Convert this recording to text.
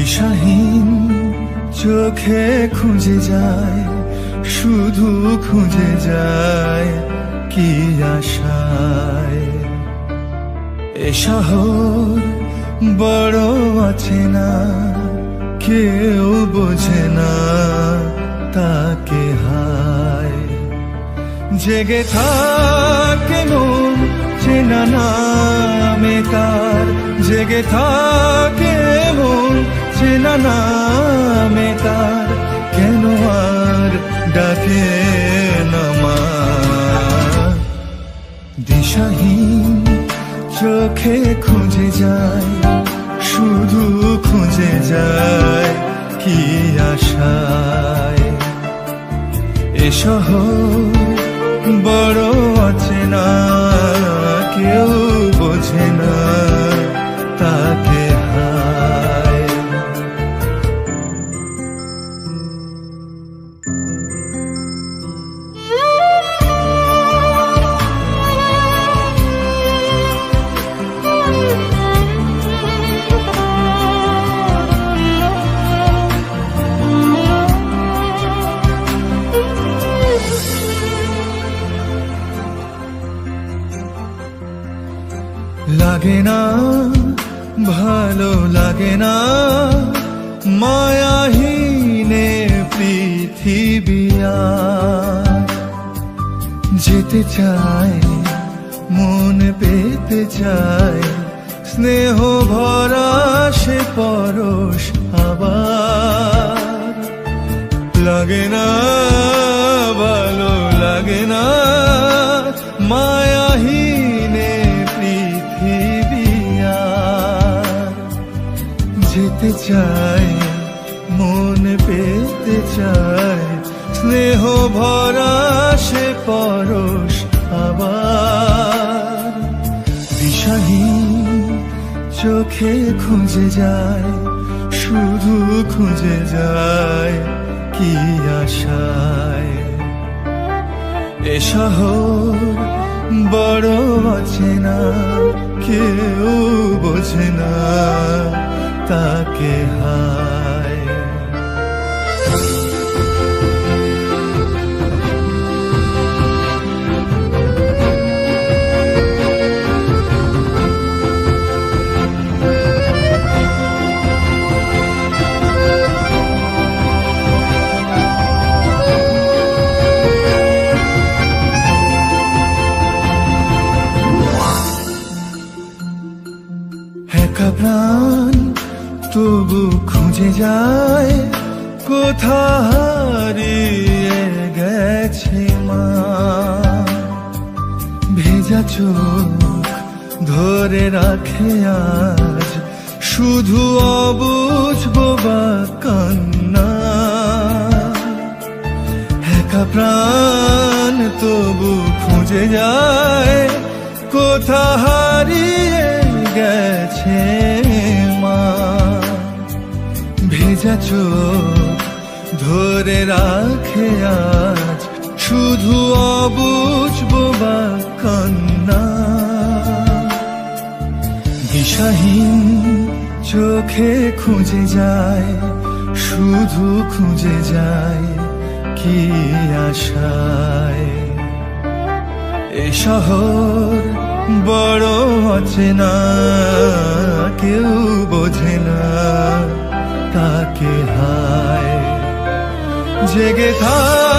দিশাহীন চোখে খুঁজে যায়, শুধু খুঁজে যায় কি আশায়। এ শহর বড় আছে না, কেউ বোঝে না তাকে হায়। জেগে থাকে মন চেনা নামে তার, জেগে থাকে মন চেনা নামে তার, কেন আর ডাকে না মা। দিশাহীন চোখে খুঁজে যায়, শুধু খুঁজে যায় কি আশায়। এ শহর বড় আছে না, কেউ বোঝে না তাকে হায়। লাগে না ভালো লাগে না মায়াহীনে পৃথিবী আর। যেতে চায় মন পেতে চায়, স্নেহ ভরা সে পরশ আবার। লাগে না ভালো লাগে না মায়াহীনে পৃথিবী আর। যেতে চায় মন পেতে চায়, স্নেহ ভরা সে পরশ আবার। দিশাহীন চোখে খুঁজে যায়, শুধু খুঁজে যায় কি আশায়। এ শহর বড় আছে না, কেউ বোঝে না তাকে হায়। একা প্রাণ তবু খুঁজে যায়, কোথা হারিয়ে গেছে মা। ভেজা চোখ ধরে রাখে আজ, শুধু অবুঝ বোবা কান্না। একা প্রাণ তবু খুঁজে যায়, কোথা হারিয়ে গেছে মা। ভেজা চোখ ধরে রাখে আজ, শুধু অবুঝ বোবা কান্না। দিশাহীন চোখে খুঁজে যায়, শুধু খুঁজে যায় কি আশায়। এ শহর বড় আছে না, কেউ বোঝে না তাকে হায়। জেগে থাক